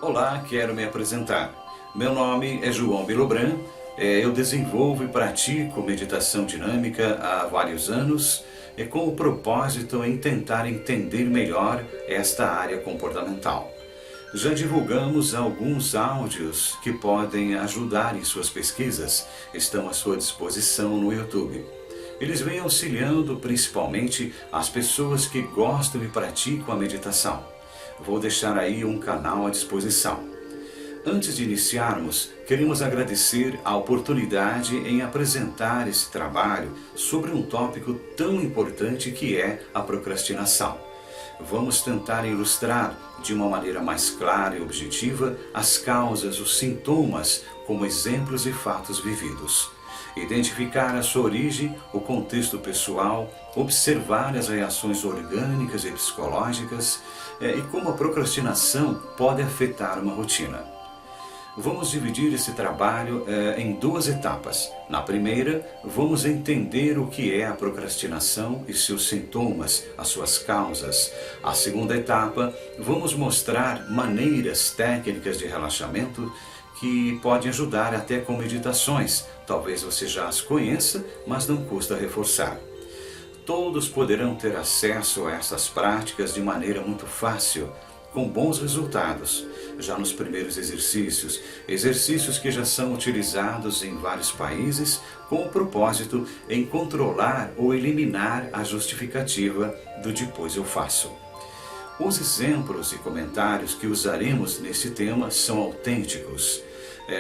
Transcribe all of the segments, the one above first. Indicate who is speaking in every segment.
Speaker 1: Olá, quero me apresentar. Meu nome é João Bilobran. Eu desenvolvo e pratico meditação dinâmica há vários anos, com o propósito em tentar entender melhor esta área comportamental. Já divulgamos alguns áudios que podem ajudar em suas pesquisas, estão à sua disposição no YouTube. Eles vêm auxiliando principalmente as pessoas que gostam e praticam a meditação. Vou deixar aí um canal à disposição. Antes de iniciarmos, queremos agradecer a oportunidade em apresentar esse trabalho sobre um tópico tão importante que é a procrastinação. Vamos tentar ilustrar de uma maneira mais clara e objetiva as causas, os sintomas, como exemplos e fatos vividos. Identificar a sua origem, o contexto pessoal, observar as reações orgânicas e psicológicas e como a procrastinação pode afetar uma rotina. Vamos dividir esse trabalho em duas etapas. Na primeira, vamos entender o que é a procrastinação e seus sintomas, as suas causas. A segunda etapa, vamos mostrar maneiras técnicas de relaxamento que podem ajudar até com meditações. Talvez você já as conheça, mas não custa reforçar. Todos poderão ter acesso a essas práticas de maneira muito fácil, com bons resultados. Já nos primeiros exercícios que já são utilizados em vários países, com o propósito em controlar ou eliminar a justificativa do depois eu faço. Os exemplos e comentários que usaremos nesse tema são autênticos.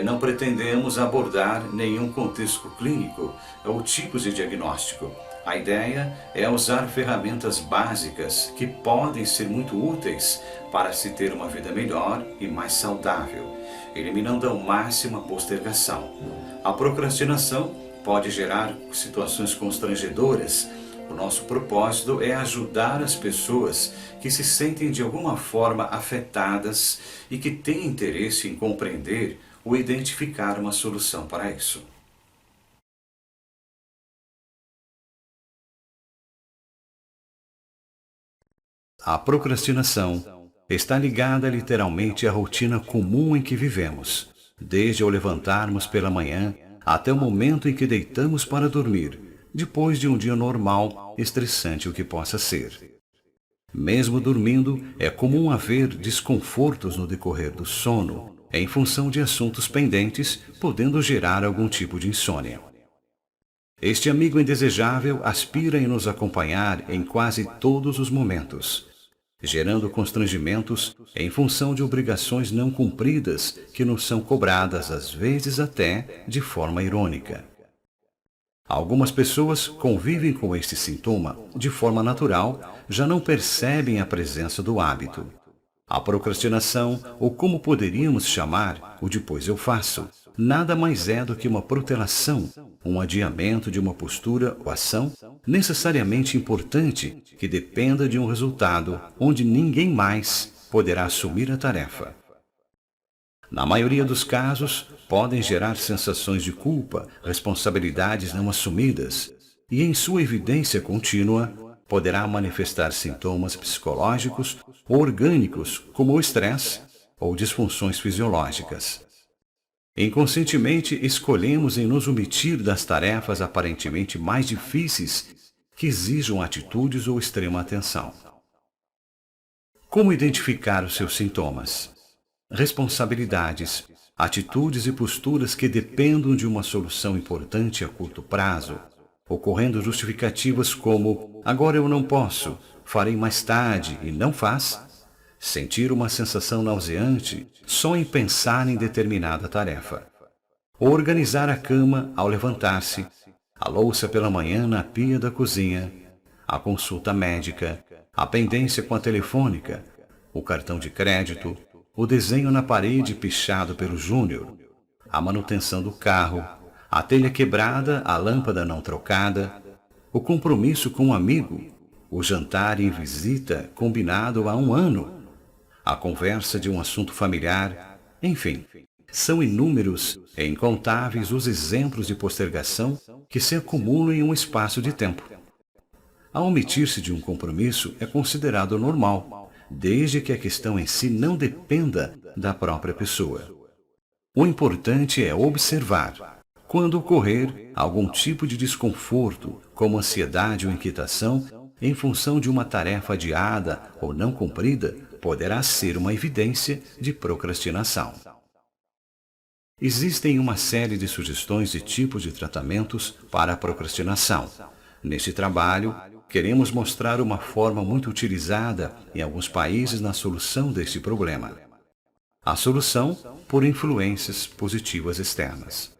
Speaker 1: Não pretendemos abordar nenhum contexto clínico ou tipos de diagnóstico. A ideia é usar ferramentas básicas que podem ser muito úteis para se ter uma vida melhor e mais saudável, eliminando ao máximo a postergação. A procrastinação pode gerar situações constrangedoras. O nosso propósito é ajudar as pessoas que se sentem de alguma forma afetadas e que têm interesse em compreender ou identificar uma solução para isso. A procrastinação está ligada literalmente à rotina comum em que vivemos, desde ao levantarmos pela manhã até o momento em que deitamos para dormir, depois de um dia normal, estressante o que possa ser. Mesmo dormindo, é comum haver desconfortos no decorrer do sono, em função de assuntos pendentes, podendo gerar algum tipo de insônia. Este amigo indesejável aspira em nos acompanhar em quase todos os momentos, gerando constrangimentos em função de obrigações não cumpridas que nos são cobradas, às vezes até de forma irônica. Algumas pessoas convivem com este sintoma de forma natural, já não percebem a presença do hábito. A procrastinação, ou como poderíamos chamar, o depois eu faço, nada mais é do que uma protelação, um adiamento de uma postura ou ação necessariamente importante que dependa de um resultado onde ninguém mais poderá assumir a tarefa. Na maioria dos casos, podem gerar sensações de culpa, responsabilidades não assumidas e, em sua evidência contínua, poderá manifestar sintomas psicológicos ou orgânicos, como o estresse ou disfunções fisiológicas. Inconscientemente, escolhemos em nos omitir das tarefas aparentemente mais difíceis que exijam atitudes ou extrema atenção. Como identificar os seus sintomas? Responsabilidades, atitudes e posturas que dependam de uma solução importante a curto prazo, ocorrendo justificativas como agora eu não posso, farei mais tarde e não faz. Sentir uma sensação nauseante só em pensar em determinada tarefa. Ou organizar a cama ao levantar-se, a louça pela manhã na pia da cozinha, a consulta médica, a pendência com a telefônica, o cartão de crédito, o desenho na parede pichado pelo Júnior, a manutenção do carro, a telha quebrada, a lâmpada não trocada, o compromisso com um amigo, o jantar em visita combinado há 1 ano, a conversa de um assunto familiar, enfim, são inúmeros e incontáveis os exemplos de postergação que se acumulam em um espaço de tempo. Ao omitir-se de um compromisso é considerado normal, desde que a questão em si não dependa da própria pessoa. O importante é observar. Quando ocorrer algum tipo de desconforto, como ansiedade ou inquietação, em função de uma tarefa adiada ou não cumprida, poderá ser uma evidência de procrastinação. Existem uma série de sugestões e tipos de tratamentos para a procrastinação. Neste trabalho, queremos mostrar uma forma muito utilizada em alguns países na solução deste problema. A solução por influências positivas externas.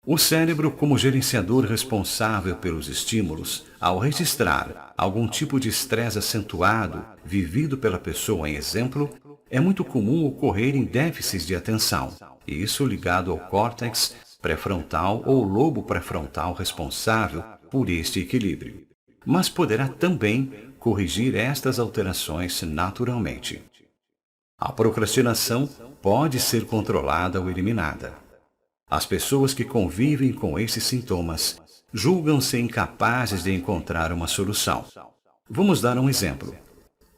Speaker 1: O cérebro, como gerenciador responsável pelos estímulos, ao registrar algum tipo de estresse acentuado vivido pela pessoa em exemplo, é muito comum ocorrerem déficits de atenção, isso ligado ao córtex pré-frontal ou lobo pré-frontal responsável por este equilíbrio. Mas poderá também corrigir estas alterações naturalmente. A procrastinação pode ser controlada ou eliminada. As pessoas que convivem com esses sintomas julgam-se incapazes de encontrar uma solução. Vamos dar um exemplo.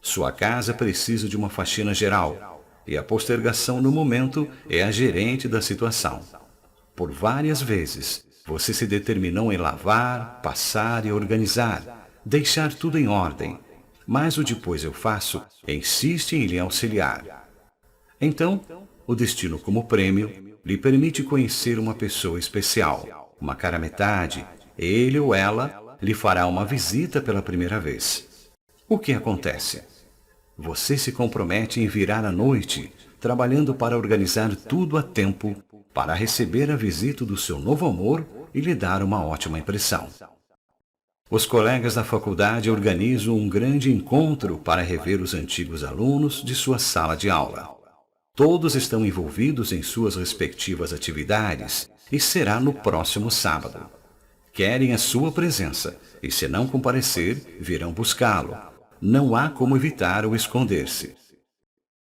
Speaker 1: Sua casa precisa de uma faxina geral e a postergação no momento é a gerente da situação. Por várias vezes, você se determinou em lavar, passar e organizar, deixar tudo em ordem, mas o depois eu faço insiste em lhe auxiliar. Então, o destino como prêmio lhe permite conhecer uma pessoa especial, uma cara-metade. Ele ou ela lhe fará uma visita pela primeira vez. O que acontece? Você se compromete em virar à noite, trabalhando para organizar tudo a tempo, para receber a visita do seu novo amor e lhe dar uma ótima impressão. Os colegas da faculdade organizam um grande encontro para rever os antigos alunos de sua sala de aula. Todos estão envolvidos em suas respectivas atividades e será no próximo sábado. Querem a sua presença e, se não comparecer, virão buscá-lo. Não há como evitar ou esconder-se.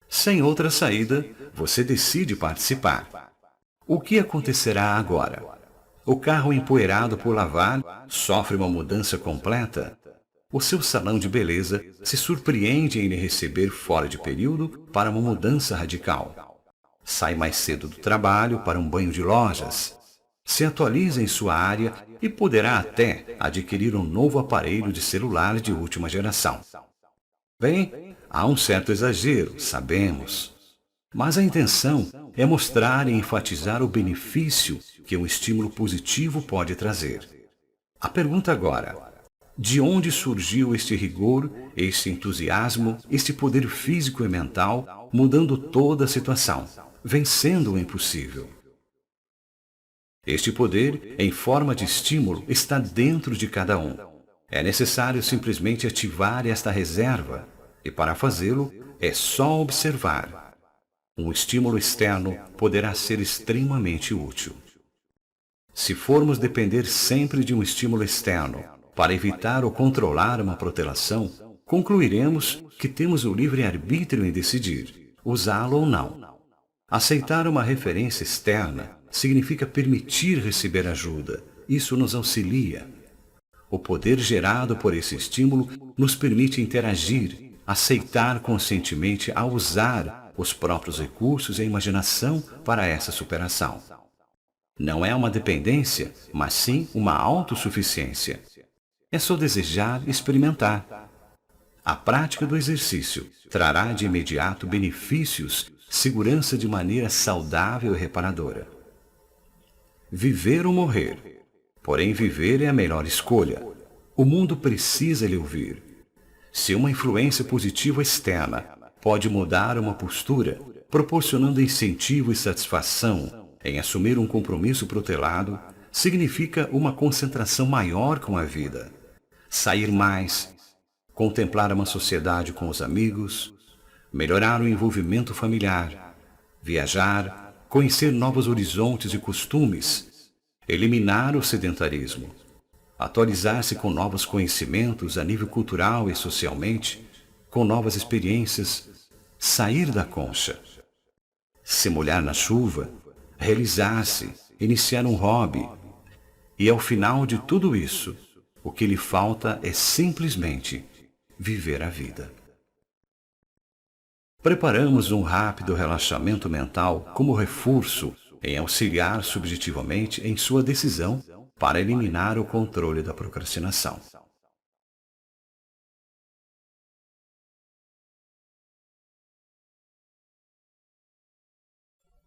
Speaker 1: Sem outra saída, você decide participar. O que acontecerá agora? O carro empoeirado por lavar sofre uma mudança completa? O seu salão de beleza se surpreende em lhe receber fora de período para uma mudança radical. Sai mais cedo do trabalho para um banho de lojas. Se atualiza em sua área e poderá até adquirir um novo aparelho de celular de última geração. Bem, há um certo exagero, sabemos. Mas a intenção é mostrar e enfatizar o benefício que um estímulo positivo pode trazer. A pergunta agora: de onde surgiu este rigor, este entusiasmo, este poder físico e mental, mudando toda a situação, vencendo o impossível? Este poder, em forma de estímulo, está dentro de cada um. É necessário simplesmente ativar esta reserva, e para fazê-lo, é só observar. Um estímulo externo poderá ser extremamente útil. Se formos depender sempre de um estímulo externo para evitar ou controlar uma protelação, concluiremos que temos o livre-arbítrio em decidir, usá-lo ou não. Aceitar uma referência externa significa permitir receber ajuda. Isso nos auxilia. O poder gerado por esse estímulo nos permite interagir, aceitar conscientemente ao usar os próprios recursos e a imaginação para essa superação. Não é uma dependência, mas sim uma autossuficiência. É só desejar e experimentar. A prática do exercício trará de imediato benefícios, segurança de maneira saudável e reparadora. Viver ou morrer. Porém, viver é a melhor escolha. O mundo precisa lhe ouvir. Se uma influência positiva externa pode mudar uma postura, proporcionando incentivo e satisfação em assumir um compromisso protelado, significa uma concentração maior com a vida. Sair mais, contemplar uma sociedade com os amigos, melhorar o envolvimento familiar, viajar, conhecer novos horizontes e costumes, eliminar o sedentarismo, atualizar-se com novos conhecimentos a nível cultural e socialmente, com novas experiências, sair da concha, se molhar na chuva, realizar-se, iniciar um hobby. E ao final de tudo isso, o que lhe falta é simplesmente viver a vida. Preparamos um rápido relaxamento mental como reforço em auxiliar subjetivamente em sua decisão para eliminar o controle da procrastinação.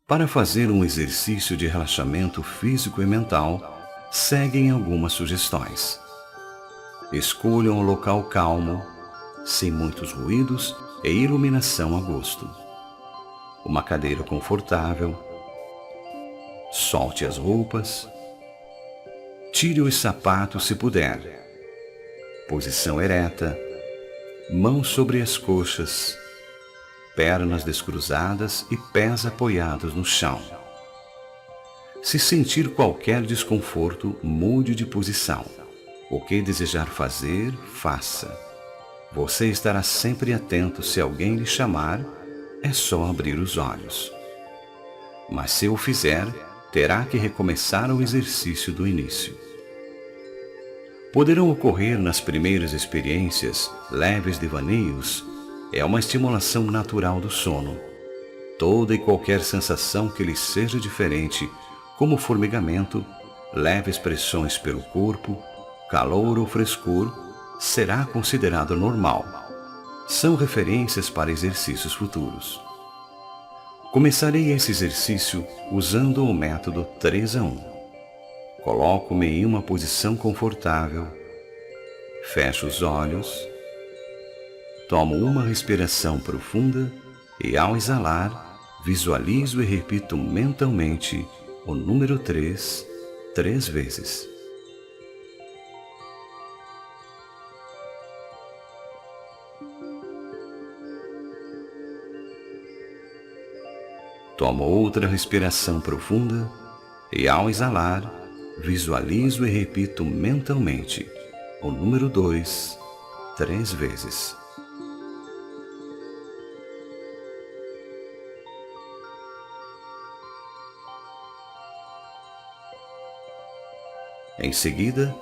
Speaker 1: Para fazer um exercício de relaxamento físico e mental, seguem algumas sugestões. Escolham um local calmo, sem muitos ruídos e iluminação a gosto. Uma cadeira confortável. Solte as roupas. Tire os sapatos se puder. Posição ereta. Mãos sobre as coxas. Pernas descruzadas e pés apoiados no chão. Se sentir qualquer desconforto, mude de posição. O que desejar fazer, faça. Você estará sempre atento se alguém lhe chamar, é só abrir os olhos. Mas se o fizer, terá que recomeçar o exercício do início. Poderão ocorrer nas primeiras experiências leves devaneios. É uma estimulação natural do sono. Toda e qualquer sensação que lhe seja diferente, como formigamento, leves pressões pelo corpo, calor ou frescor, será considerado normal. São referências para exercícios futuros. Começarei esse exercício usando o método 3 a 1. Coloco-me em uma posição confortável, fecho os olhos, tomo uma respiração profunda e, ao exalar, visualizo e repito mentalmente o número 3, 3 vezes. Tomo outra respiração profunda e, ao exalar, visualizo e repito mentalmente o número 2, 3 vezes. Em seguida,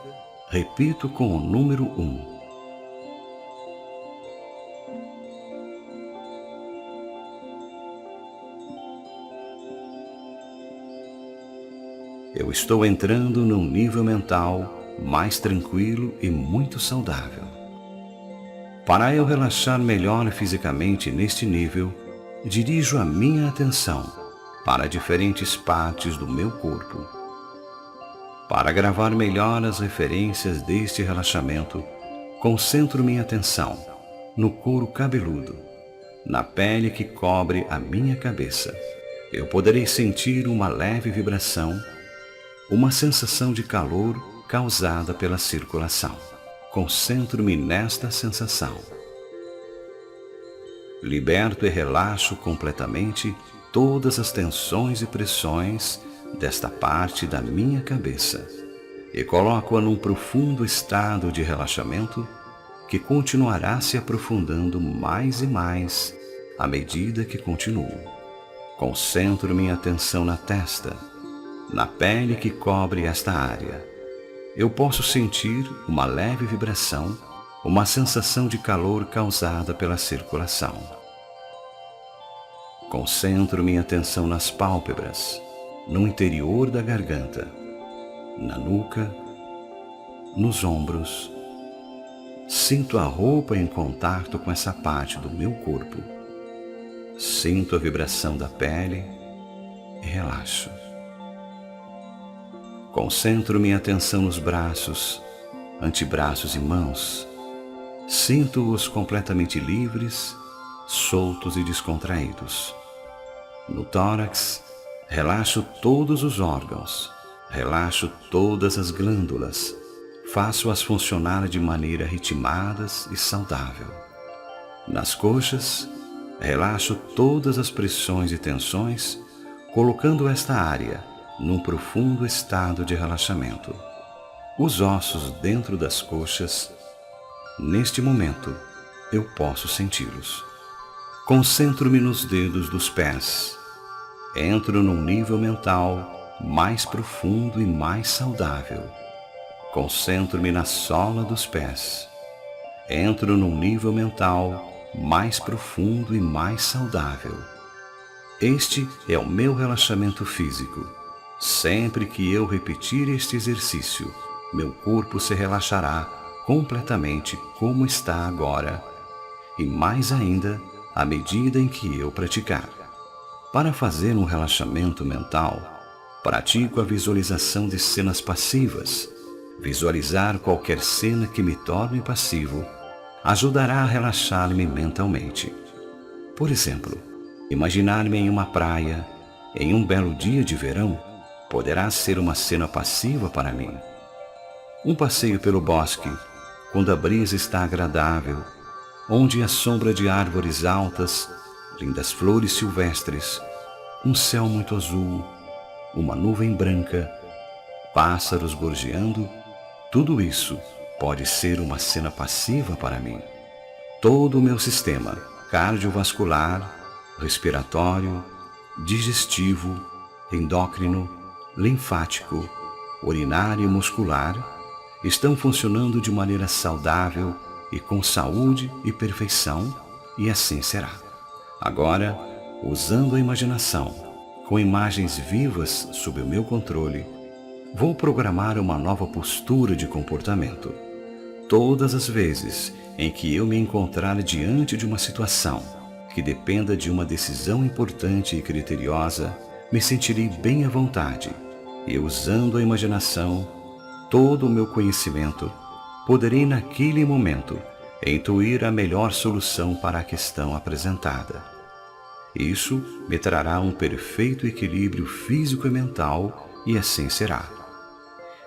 Speaker 1: repito com o número 1. Eu estou entrando num nível mental mais tranquilo e muito saudável. Para eu relaxar melhor fisicamente neste nível, dirijo a minha atenção para diferentes partes do meu corpo. Para gravar melhor as referências deste relaxamento, concentro minha atenção no couro cabeludo, na pele que cobre a minha cabeça. Eu poderei sentir uma leve vibração, uma sensação de calor causada pela circulação. Concentro-me nesta sensação. Liberto e relaxo completamente todas as tensões e pressões desta parte da minha cabeça e coloco-a num profundo estado de relaxamento que continuará se aprofundando mais e mais à medida que continuo. Concentro minha atenção na testa, na pele que cobre esta área. Eu posso sentir uma leve vibração, uma sensação de calor causada pela circulação. Concentro minha atenção nas pálpebras, no interior da garganta, na nuca, nos ombros. Sinto a roupa em contato com essa parte do meu corpo. Sinto a vibração da pele e relaxo. Concentro minha atenção nos braços, antebraços e mãos. Sinto-os completamente livres, soltos e descontraídos. No tórax, relaxo todos os órgãos, relaxo todas as glândulas, faço-as funcionar de maneira ritmadas e saudável. Nas coxas, relaxo todas as pressões e tensões, colocando esta área num profundo estado de relaxamento. Os ossos dentro das coxas, neste momento, eu posso senti-los. Concentro-me nos dedos dos pés. Entro num nível mental mais profundo e mais saudável. Concentro-me na sola dos pés. Entro num nível mental mais profundo e mais saudável. Este é o meu relaxamento físico. Sempre que eu repetir este exercício, meu corpo se relaxará completamente como está agora, e mais ainda à medida em que eu praticar. Para fazer um relaxamento mental, pratico a visualização de cenas passivas. Visualizar qualquer cena que me torne passivo ajudará a relaxar-me mentalmente. Por exemplo, imaginar-me em uma praia, em um belo dia de verão, poderá ser uma cena passiva para mim. Um passeio pelo bosque, quando a brisa está agradável, onde a sombra de árvores altas, lindas flores silvestres, um céu muito azul, uma nuvem branca, pássaros gorjeando, tudo isso pode ser uma cena passiva para mim. Todo o meu sistema cardiovascular, respiratório, digestivo, endócrino, linfático, urinário e muscular estão funcionando de maneira saudável e com saúde e perfeição, e assim será. Agora, usando a imaginação, com imagens vivas sob o meu controle, vou programar uma nova postura de comportamento. Todas as vezes em que eu me encontrar diante de uma situação que dependa de uma decisão importante e criteriosa, me sentirei bem à vontade e, usando a imaginação, todo o meu conhecimento, poderei naquele momento intuir a melhor solução para a questão apresentada. Isso me trará um perfeito equilíbrio físico e mental, e assim será.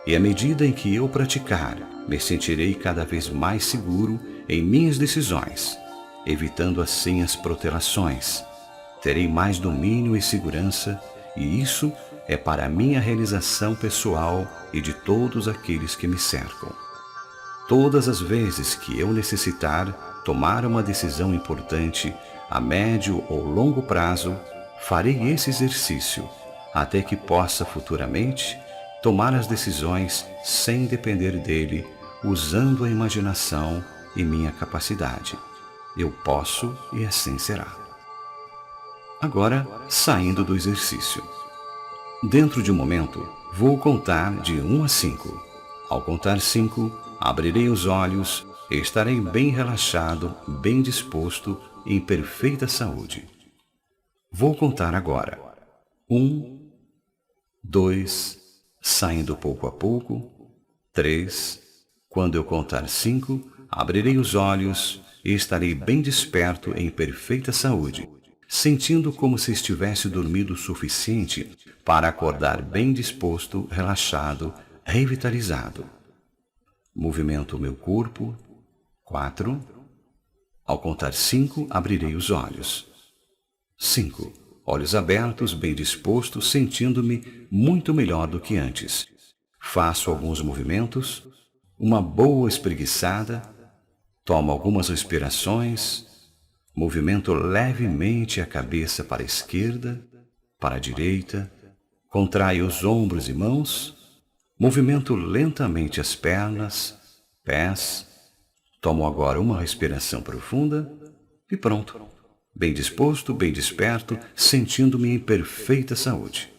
Speaker 1: E à medida em que eu praticar, me sentirei cada vez mais seguro em minhas decisões, evitando assim as protelações. Terei mais domínio e segurança, e isso é para a minha realização pessoal e de todos aqueles que me cercam. Todas as vezes que eu necessitar tomar uma decisão importante a médio ou longo prazo, farei esse exercício até que possa futuramente tomar as decisões sem depender dele, usando a imaginação e minha capacidade. Eu posso e assim será. Agora, saindo do exercício. Dentro de um momento, vou contar de 1 a 5. Ao contar 5, abrirei os olhos e estarei bem relaxado, bem disposto e em perfeita saúde. Vou contar agora. 1, 2, saindo pouco a pouco. 3, quando eu contar 5, abrirei os olhos e estarei bem desperto em perfeita saúde, sentindo como se estivesse dormido o suficiente para acordar bem disposto, relaxado, revitalizado. Movimento o meu corpo. 4. Ao contar 5, abrirei os olhos. 5. Olhos abertos, bem disposto, sentindo-me muito melhor do que antes. Faço alguns movimentos, uma boa espreguiçada, tomo algumas respirações, movimento levemente a cabeça para a esquerda, para a direita, contraio os ombros e mãos, movimento lentamente as pernas, pés, tomo agora uma respiração profunda e pronto. Bem disposto, bem desperto, sentindo-me em perfeita saúde.